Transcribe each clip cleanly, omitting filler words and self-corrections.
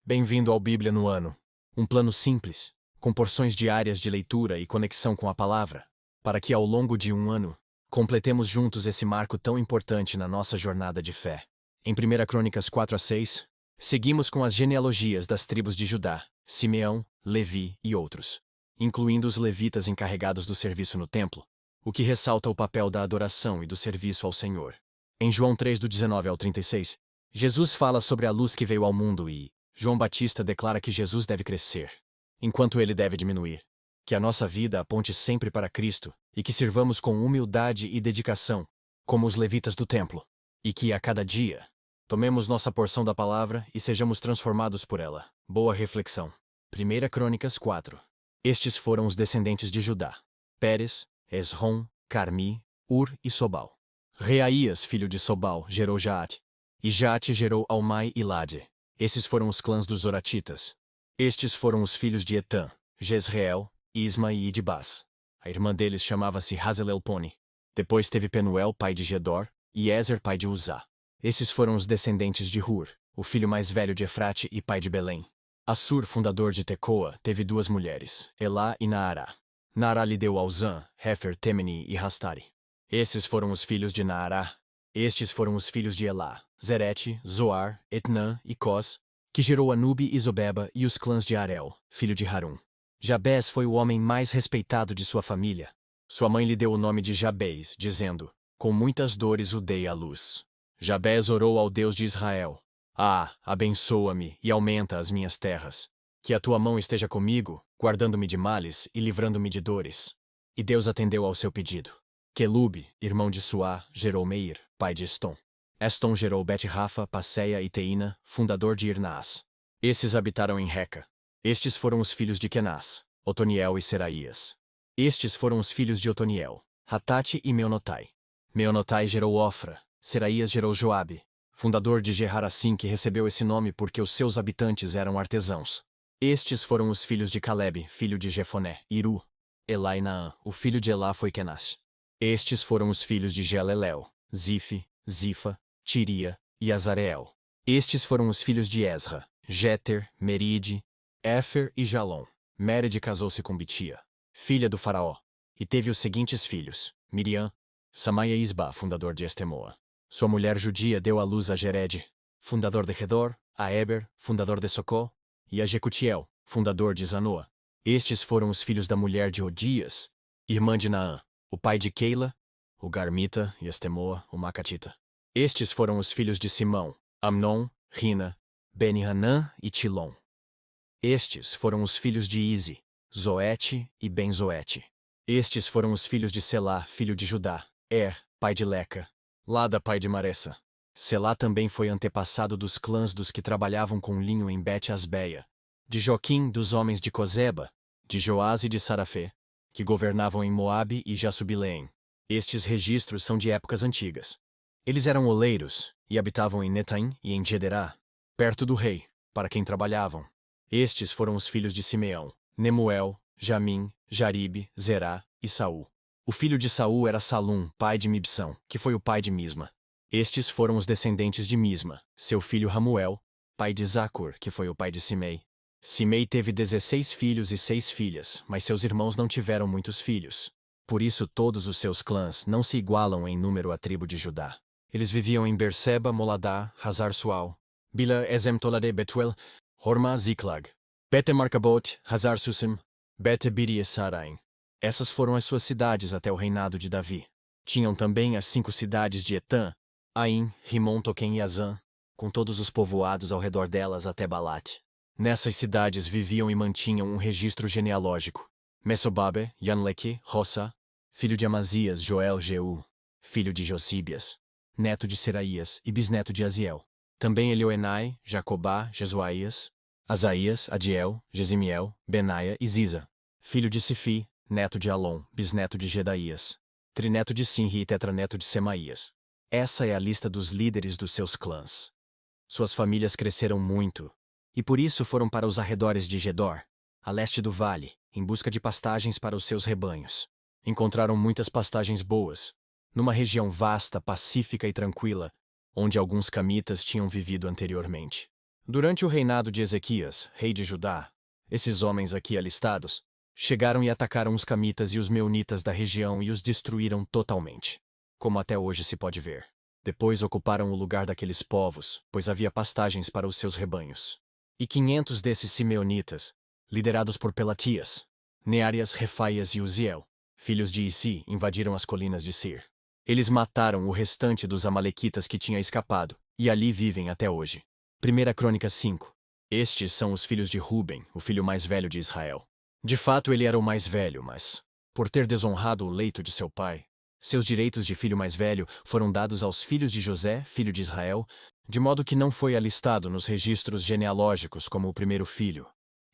Bem-vindo ao Bíblia no Ano. Um plano simples, com porções diárias de leitura e conexão com a palavra, para que ao longo de um ano, completemos juntos esse marco tão importante na nossa jornada de fé. Em 1 Crônicas 4-6, seguimos com as genealogias das tribos de Judá, Simeão, Levi e outros, incluindo os levitas encarregados do serviço no templo, o que ressalta o papel da adoração e do serviço ao Senhor. Em João 3:19-36, Jesus fala sobre a luz que veio ao mundo e João Batista declara que Jesus deve crescer, enquanto ele deve diminuir. Que a nossa vida aponte sempre para Cristo e que sirvamos com humildade e dedicação, como os levitas do templo, e que a cada dia tomemos nossa porção da palavra e sejamos transformados por ela. Boa reflexão. 1 Crônicas 4. Estes foram os descendentes de Judá: Pérez, Esrom, Carmi, Ur e Sobal. Reaías, filho de Sobal, gerou Jaate, e Jaate gerou Almai e Lade. Esses foram os clãs dos Zoratitas. Estes foram os filhos de Etã, Jezreel, Isma e Idibás. A irmã deles chamava-se Hazelelpone. Depois teve Penuel, pai de Gedor, e Ezer, pai de Uzá. Esses foram os descendentes de Hur, o filho mais velho de Efrate e pai de Belém. Assur, fundador de Tecoa, teve duas mulheres, Elá e Naará. Naará lhe deu Auzã, Hefer, Temeni e Rastari. Esses foram os filhos de Naará. Estes foram os filhos de Elá, Zerete, Zoar, Etnã e Cós, que gerou Anube e Zobeba e os clãs de Arel, filho de Harum. Jabés foi o homem mais respeitado de sua família. Sua mãe lhe deu o nome de Jabez, dizendo: com muitas dores o dei à luz. Jabés orou ao Deus de Israel: abençoa-me e aumenta as minhas terras. Que a tua mão esteja comigo, guardando-me de males e livrando-me de dores. E Deus atendeu ao seu pedido. Quelube, irmão de Suá, gerou Meir, pai de Estom. Estom gerou Bet-Rafa, Passeia e Teína, fundador de Irnaás. Esses habitaram em Reca. Estes foram os filhos de Kenaz, Otoniel e Seraías. Estes foram os filhos de Otoniel, Hatate e Meonotai. Meonotai gerou Ofra. Seraías gerou Joabe, fundador de Gerarassim, que recebeu esse nome porque os seus habitantes eram artesãos. Estes foram os filhos de Calebe, filho de Jefoné, Iru. Elá e Naã, o filho de Elá foi Kenaz. Estes foram os filhos de Gelelel, Zife, Zifa, Tiria e Azareel. Estes foram os filhos de Ezra, Jeter, Meride, Éfer e Jalom. Mered casou-se com Bitia, filha do faraó, e teve os seguintes filhos: Miriam, Samaia e Isba, fundador de Estemoa. Sua mulher judia deu à luz a Jered, fundador de Redor, a Eber, fundador de Socó, e a Jecutiel, fundador de Zanoa. Estes foram os filhos da mulher de Odias, irmã de Naã, o pai de Keila, o Garmita, e Estemoa, o Macatita. Estes foram os filhos de Simão, Amnon, Rina, Beni-Hanã e Tilom. Estes foram os filhos de Ize, Zoete e Ben-Zoete. Estes foram os filhos de Selá, filho de Judá, pai de Leca, Lada, pai de Maressa. Selá também foi antepassado dos clãs dos que trabalhavam com linho em Bet-Asbeia, de Joquim, dos homens de Cozeba, de Joás e de Sarafé, que governavam em Moabe e Jassubileém. Estes registros são de épocas antigas. Eles eram oleiros e habitavam em Netaim e em Gederá, perto do rei, para quem trabalhavam. Estes foram os filhos de Simeão, Nemuel, Jamim, Jaribe, Zerá e Saul. O filho de Saul era Salum, pai de Mibsão, que foi o pai de Misma. Estes foram os descendentes de Misma, seu filho Ramuel, pai de Zacur, que foi o pai de Simei. Simei teve 16 filhos e 6 filhas, mas seus irmãos não tiveram muitos filhos. Por isso todos os seus clãs não se igualam em número à tribo de Judá. Eles viviam em Berseba, Moladá, Hazar-Sual, Bila, Ezem-Tolade, Betuel, Horma, Ziklag, Bete-Marcabot, Hazar-Susim, Bete-Biri e Saraim. Essas foram as suas cidades até o reinado de Davi. Tinham também as 5 cidades de Etã, Aim, Rimon, Toquém e Azã, com todos os povoados ao redor delas até Balate. Nessas cidades viviam e mantinham um registro genealógico. Mesobabe, Yanleque, Rossa, filho de Amazias, Joel, Jeú, filho de Josíbias, neto de Seraías e bisneto de Aziel. Também Elioenai, Jacobá, Jesuaías, Asaías, Adiel, Gesimiel, Benaia e Ziza, filho de Sifi, neto de Alon, bisneto de Gedaías, trineto de Sinri e tetraneto de Semaías. Essa é a lista dos líderes dos seus clãs. Suas famílias cresceram muito, e por isso foram para os arredores de Gedor, a leste do vale, em busca de pastagens para os seus rebanhos. Encontraram muitas pastagens boas, numa região vasta, pacífica e tranquila, onde alguns camitas tinham vivido anteriormente. Durante o reinado de Ezequias, rei de Judá, esses homens aqui alistados chegaram e atacaram os camitas e os meunitas da região e os destruíram totalmente, como até hoje se pode ver. Depois ocuparam o lugar daqueles povos, pois havia pastagens para os seus rebanhos. E 500 desses simeonitas, liderados por Pelatias, Nearias, Refaias e Uziel, filhos de Issi, invadiram as colinas de Sir. Eles mataram o restante dos amalequitas que tinha escapado, e ali vivem até hoje. 1 Crônicas 5. Estes são os filhos de Ruben, o filho mais velho de Israel. De fato ele era o mais velho, mas, por ter desonrado o leito de seu pai, seus direitos de filho mais velho foram dados aos filhos de José, filho de Israel, de modo que não foi alistado nos registros genealógicos como o primeiro filho.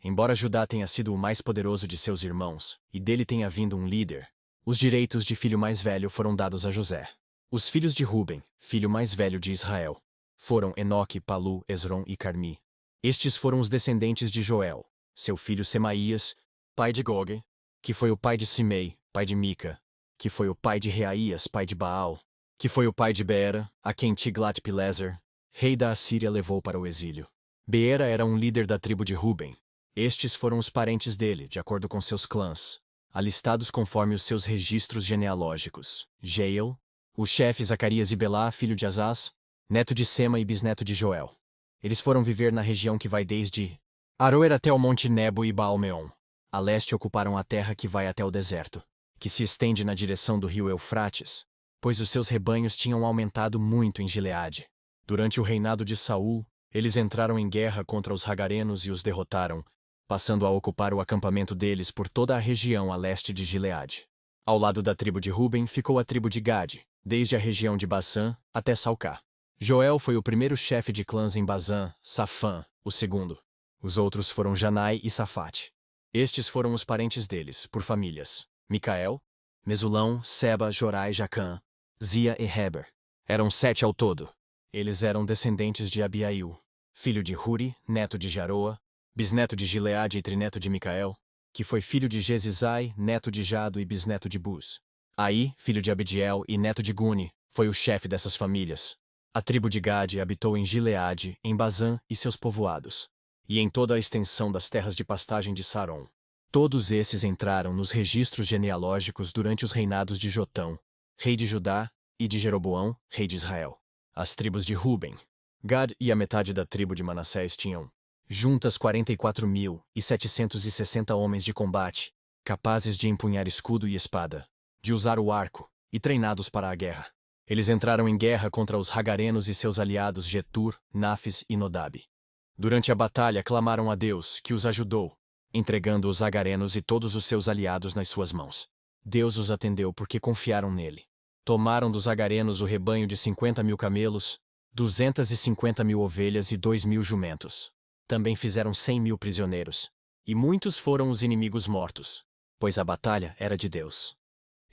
Embora Judá tenha sido o mais poderoso de seus irmãos, e dele tenha vindo um líder, os direitos de filho mais velho foram dados a José. Os filhos de Ruben, filho mais velho de Israel, foram Enoque, Palu, Esrom e Carmi. Estes foram os descendentes de Joel, seu filho Semaías, pai de Gogue, que foi o pai de Simei, pai de Mica, que foi o pai de Reaías, pai de Baal, que foi o pai de Beera, a quem Tiglat-Pileser, rei da Assíria, levou para o exílio. Beera era um líder da tribo de Ruben. Estes foram os parentes dele, de acordo com seus clãs, alistados conforme os seus registros genealógicos. Jeiel, o chefe Zacarias e Belá, filho de Azaz, neto de Sema e bisneto de Joel. Eles foram viver na região que vai desde Aroer até o monte Nebo e Baal-Meon. A leste ocuparam a terra que vai até o deserto, que se estende na direção do rio Eufrates, pois os seus rebanhos tinham aumentado muito em Gileade. Durante o reinado de Saul, eles entraram em guerra contra os Hagarenos e os derrotaram, passando a ocupar o acampamento deles por toda a região a leste de Gileade. Ao lado da tribo de Ruben ficou a tribo de Gade, desde a região de Bassã até Salcá. Joel foi o primeiro chefe de clãs em Bazã, Safã, o segundo. Os outros foram Janai e Safate. Estes foram os parentes deles, por famílias: Micael, Mesulão, Seba, Jorai, Jacã, Zia e Heber. Eram 7 ao todo. Eles eram descendentes de Abiail, filho de Huri, neto de Jaroa, bisneto de Gileade e trineto de Micael, que foi filho de Jezizai, neto de Jado e bisneto de Buz. Aí, filho de Abdiel e neto de Guni, foi o chefe dessas famílias. A tribo de Gade habitou em Gileade, em Bazã e seus povoados, e em toda a extensão das terras de pastagem de Saron. Todos esses entraram nos registros genealógicos durante os reinados de Jotão, rei de Judá, e de Jeroboão, rei de Israel. As tribos de Ruben, Gad e a metade da tribo de Manassés tinham, juntas 44.760 homens de combate, capazes de empunhar escudo e espada, de usar o arco, e treinados para a guerra. Eles entraram em guerra contra os Hagarenos e seus aliados Getur, Nafis e Nodab. Durante a batalha clamaram a Deus, que os ajudou, entregando os Hagarenos e todos os seus aliados nas suas mãos. Deus os atendeu porque confiaram nele. Tomaram dos Hagarenos o rebanho de 50.000 camelos, 250.000 ovelhas e 2.000 jumentos. Também fizeram 100.000 prisioneiros. E muitos foram os inimigos mortos, pois a batalha era de Deus.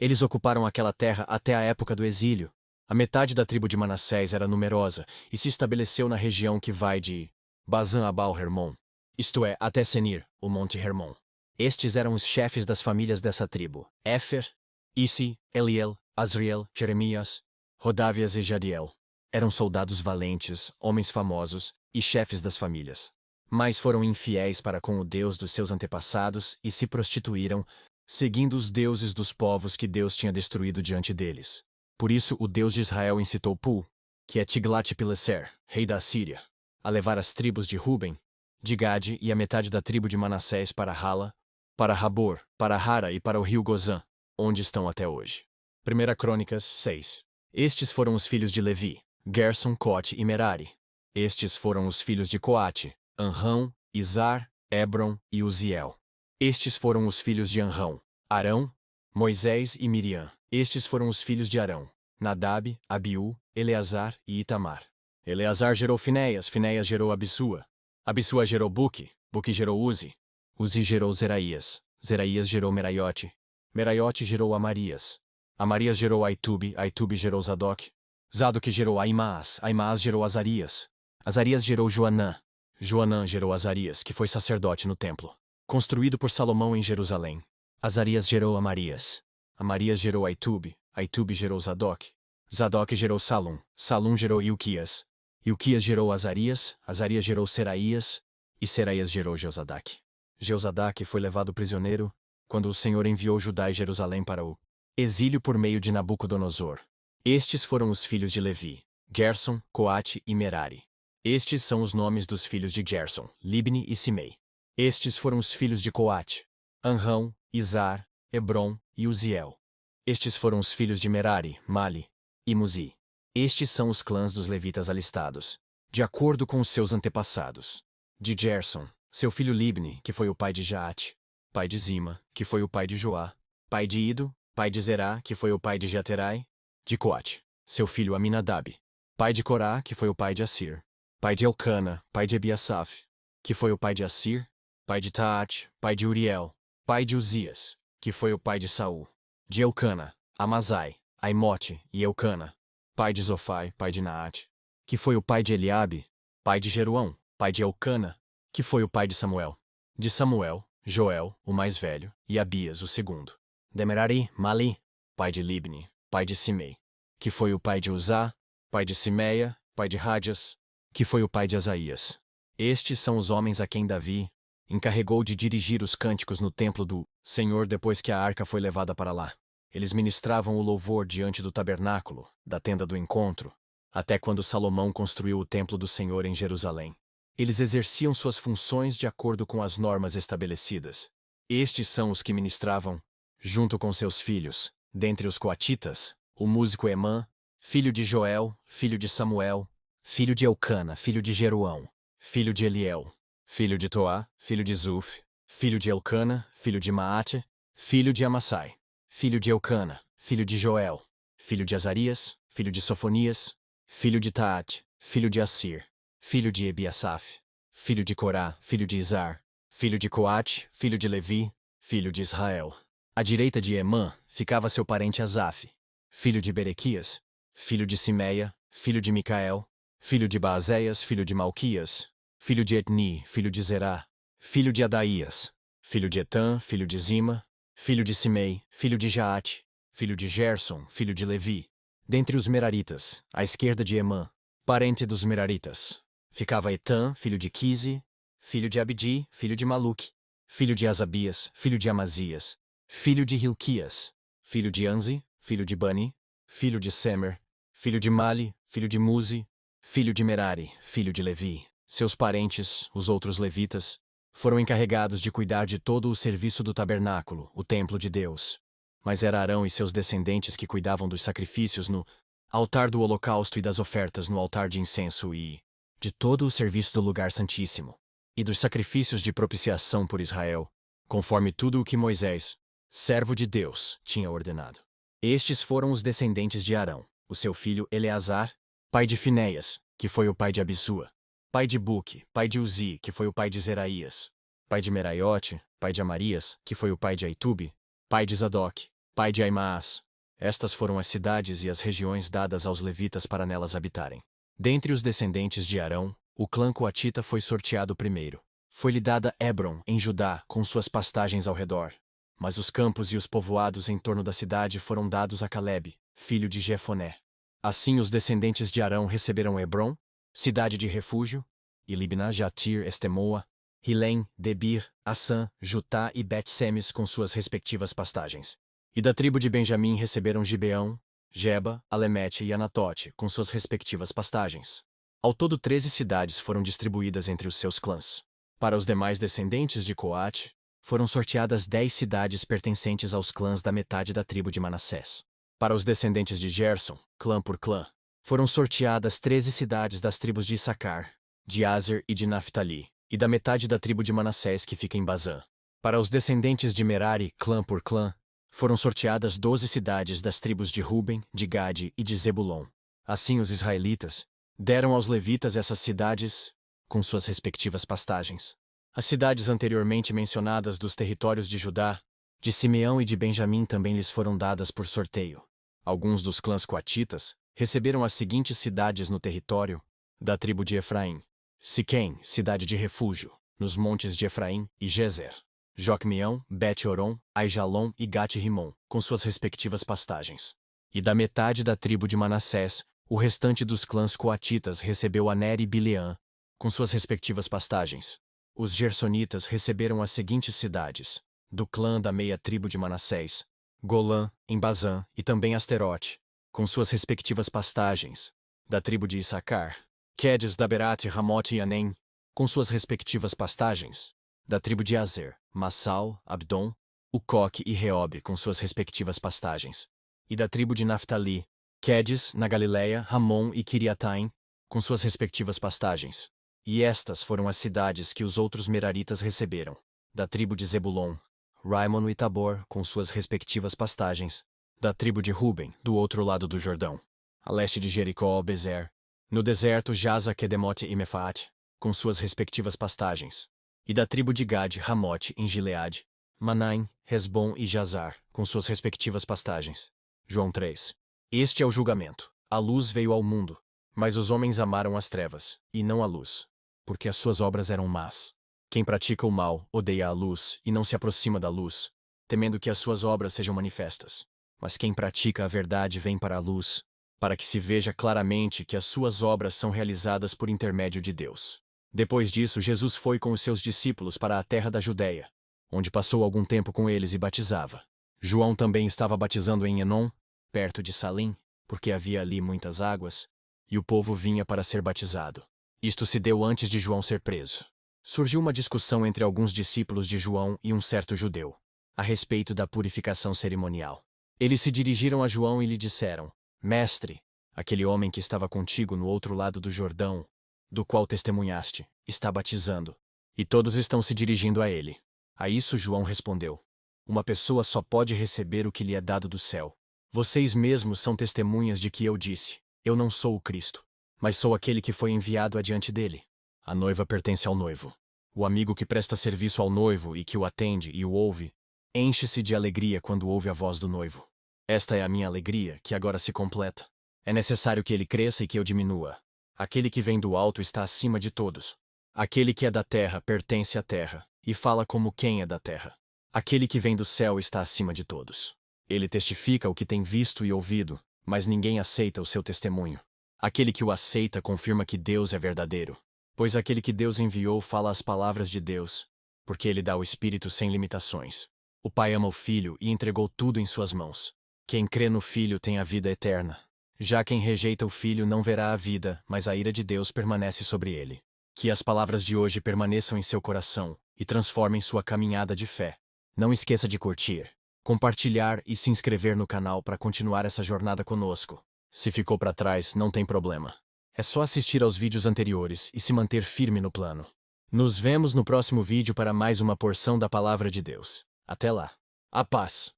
Eles ocuparam aquela terra até a época do exílio. A metade da tribo de Manassés era numerosa e se estabeleceu na região que vai de Bazã a Baal-Hermon, isto é, até Senir, o monte Hermon. Estes eram os chefes das famílias dessa tribo: Éfer, Issi, Eliel, Azriel, Jeremias, Rodávias e Jadiel. Eram soldados valentes, homens famosos e chefes das famílias. Mas foram infiéis para com o Deus dos seus antepassados e se prostituíram, seguindo os deuses dos povos que Deus tinha destruído diante deles. Por isso o Deus de Israel incitou Pu, que é Tiglat-Pileser, rei da Assíria, a levar as tribos de Ruben, de Gade e a metade da tribo de Manassés para Hala, para Rabor, para Hara e para o rio Gozã, onde estão até hoje. 1 Crônicas 6. Estes foram os filhos de Levi, Gerson, Coate e Merari. Estes foram os filhos de Coate, Anrão, Izar, Hebron e Uziel. Estes foram os filhos de Anrão, Arão, Moisés e Miriam. Estes foram os filhos de Arão, Nadab, Abiú, Eleazar e Itamar. Eleazar gerou Finéias, Finéias gerou Abissua. Abissua gerou Buque, Buque gerou Uzi. Uzi gerou Zeraías, Zeraías gerou Meraiote. Meraiote gerou Amarias. Amarias gerou Aitube, Aitube gerou Zadok. Zadok gerou Aimaas, Aimaas gerou Azarias. Azarias gerou Joanã. Joanã gerou Azarias, que foi sacerdote no templo, construído por Salomão em Jerusalém. Azarias gerou Amarias. Amarias gerou Aitube, Aitube gerou Zadok. Zadok gerou Salum, Salum gerou Ilquias. Ilquias gerou Azarias, Azarias gerou Seraías, e Seraías gerou Jeozadaque. Jeozadaque foi levado prisioneiro quando o Senhor enviou Judá e Jerusalém para o exílio por meio de Nabucodonosor. Estes foram os filhos de Levi: Gerson, Coate e Merari. Estes são os nomes dos filhos de Gerson, Libni e Simei. Estes foram os filhos de Coate: Anrão, Izar, Hebron e Uziel. Estes foram os filhos de Merari, Mali e Muzi. Estes são os clãs dos levitas alistados, de acordo com os seus antepassados. De Gerson, seu filho Libni, que foi o pai de Jaate, pai de Zima, que foi o pai de Joá, pai de Ido, pai de Zerá, que foi o pai de Jaterai. De Coate, seu filho Aminadab, pai de Corá, que foi o pai de Assir, pai de Elcana, pai de Ebiasaf, que foi o pai de Assir, pai de Taate, pai de Uriel, pai de Uzias, que foi o pai de Saul. De Elcana, Amazai, Aimote e Elcana, pai de Zofai, pai de Naate, que foi o pai de Eliabe, pai de Jeruão, pai de Elcana, que foi o pai de Samuel. De Samuel, Joel, o mais velho, e Abias, o segundo. De Merari, Mali, pai de Libni, pai de Simei, que foi o pai de Uzá, pai de Simeia, pai de Radias, que foi o pai de Asaías. Estes são os homens a quem Davi encarregou de dirigir os cânticos no templo do Senhor depois que a arca foi levada para lá. Eles ministravam o louvor diante do tabernáculo, da tenda do encontro, até quando Salomão construiu o templo do Senhor em Jerusalém. Eles exerciam suas funções de acordo com as normas estabelecidas. Estes são os que ministravam, junto com seus filhos, dentre os coatitas, o músico Emã, filho de Joel, filho de Samuel, filho de Elcana, filho de Jeruão, filho de Eliel, filho de Toá, filho de Zuf, filho de Elcana, filho de Maate, filho de Amassai, filho de Elcana, filho de Joel, filho de Azarias, filho de Sofonias, filho de Taate, filho de Assir, filho de Ebiasaf, filho de Corá, filho de Izar, filho de Coate, filho de Levi, filho de Israel. À direita de Emã ficava seu parente Asaf, filho de Berequias, filho de Simeia, filho de Micael, filho de Baazéias, filho de Malquias, filho de Etni, filho de Zerá, filho de Adaías, filho de Etã, filho de Zima, filho de Simei, filho de Jaate, filho de Gerson, filho de Levi. Dentre os Meraritas, à esquerda de Emã, parente dos Meraritas, ficava Etã, filho de Quise, filho de Abdi, filho de Maluque, filho de Asabias, filho de Amazias, filho de Hilquias, filho de Anzi, filho de Bani, filho de Semer, filho de Mali, filho de Muzi, filho de Merari, filho de Levi. Seus parentes, os outros levitas, foram encarregados de cuidar de todo o serviço do tabernáculo, o templo de Deus. Mas era Arão e seus descendentes que cuidavam dos sacrifícios no altar do holocausto e das ofertas no altar de incenso e de todo o serviço do lugar santíssimo, e dos sacrifícios de propiciação por Israel, conforme tudo o que Moisés, servo de Deus, tinha ordenado. Estes foram os descendentes de Arão, o seu filho Eleazar, pai de Finéias, que foi o pai de Abissua, pai de Buque, pai de Uzi, que foi o pai de Zeraías, pai de Meraiote, pai de Amarias, que foi o pai de Aitube, pai de Zadok, pai de Aimaas. Estas foram as cidades e as regiões dadas aos levitas para nelas habitarem. Dentre os descendentes de Arão, o clã coatita foi sorteado primeiro. Foi-lhe dada Hebron, em Judá, com suas pastagens ao redor. Mas os campos e os povoados em torno da cidade foram dados a Calebe, filho de Jefoné. Assim os descendentes de Arão receberam Hebron, cidade de refúgio, e Libná, Jatir, Estemoa, Hilém, Debir, Assã, Jutá e Bet-Semes com suas respectivas pastagens. E da tribo de Benjamim receberam Gibeão, Geba, Alemete e Anatote, com suas respectivas pastagens. Ao todo 13 cidades foram distribuídas entre os seus clãs. Para os demais descendentes de Coate, foram sorteadas 10 cidades pertencentes aos clãs da metade da tribo de Manassés. Para os descendentes de Gerson, clã por clã, foram sorteadas 13 cidades das tribos de Issacar, de Aser e de Naphtali, e da metade da tribo de Manassés que fica em Bazã. Para os descendentes de Merari, clã por clã, foram sorteadas 12 cidades das tribos de Ruben, de Gade e de Zebulon. Assim os israelitas deram aos levitas essas cidades, com suas respectivas pastagens. As cidades anteriormente mencionadas dos territórios de Judá, de Simeão e de Benjamim também lhes foram dadas por sorteio. Alguns dos clãs coatitas receberam as seguintes cidades no território da tribo de Efraim: Siquém, cidade de refúgio, nos montes de Efraim, e Gezer, Jocmeão, Bet-Horon, Aijalon e Gat-Rimon, com suas respectivas pastagens. E da metade da tribo de Manassés, O restante dos clãs coatitas recebeu Aner e Bileã, com suas respectivas pastagens. Os gersonitas receberam as seguintes cidades, do clã da meia tribo de Manassés: Golã, em Bazã, e também Asterote, com suas respectivas pastagens. Da tribo de Issacar, Quedes, Daberat, Ramote e Anem, com suas respectivas pastagens. Da tribo de Azer, Massal, Abdon, Ucoque e Reobe, com suas respectivas pastagens. E da tribo de Naftali, Quedes, na Galileia, Ramon e Kiriataim, com suas respectivas pastagens. E estas foram as cidades que os outros meraritas receberam. Da tribo de Zebulon, Raimon e Tabor, com suas respectivas pastagens. Da tribo de Ruben, do outro lado do Jordão, a leste de Jericó, Bezer. No deserto, Jaza, Quedemote e Mefaate, com suas respectivas pastagens. E da tribo de Gade, Ramote, em Gileade, Manaim, Resbom e Jazar, com suas respectivas pastagens. João 3. Este é o julgamento. A luz veio ao mundo, mas os homens amaram as trevas, e não a luz, porque as suas obras eram más. Quem pratica o mal odeia a luz e não se aproxima da luz, temendo que as suas obras sejam manifestas. Mas quem pratica a verdade vem para a luz, para que se veja claramente que as suas obras são realizadas por intermédio de Deus. Depois disso, Jesus foi com os seus discípulos para a terra da Judéia, onde passou algum tempo com eles e batizava. João também estava batizando em Enom, perto de Salim, porque havia ali muitas águas, e o povo vinha para ser batizado. Isto se deu antes de João ser preso. Surgiu uma discussão entre alguns discípulos de João e um certo judeu, a respeito da purificação cerimonial. Eles se dirigiram a João e lhe disseram: Mestre, aquele homem que estava contigo no outro lado do Jordão, do qual testemunhaste, está batizando, e todos estão se dirigindo a ele. A isso João respondeu: Uma pessoa só pode receber o que lhe é dado do céu. Vocês mesmos são testemunhas de que eu disse: Eu não sou o Cristo, mas sou aquele que foi enviado adiante dele. A noiva pertence ao noivo. O amigo que presta serviço ao noivo e que o atende e o ouve, enche-se de alegria quando ouve a voz do noivo. Esta é a minha alegria, que agora se completa. É necessário que ele cresça e que eu diminua. Aquele que vem do alto está acima de todos. Aquele que é da terra pertence à terra, e fala como quem é da terra. Aquele que vem do céu está acima de todos. Ele testifica o que tem visto e ouvido, mas ninguém aceita o seu testemunho. Aquele que o aceita confirma que Deus é verdadeiro, pois aquele que Deus enviou fala as palavras de Deus, porque ele dá o Espírito sem limitações. O Pai ama o Filho e entregou tudo em suas mãos. Quem crê no Filho tem a vida eterna. Já quem rejeita o Filho não verá a vida, mas a ira de Deus permanece sobre ele. Que as palavras de hoje permaneçam em seu coração e transformem sua caminhada de fé. Não esqueça de curtir, compartilhar e se inscrever no canal para continuar essa jornada conosco. Se ficou para trás, não tem problema. É só assistir aos vídeos anteriores e se manter firme no plano. Nos vemos no próximo vídeo para mais uma porção da Palavra de Deus. Até lá. A paz.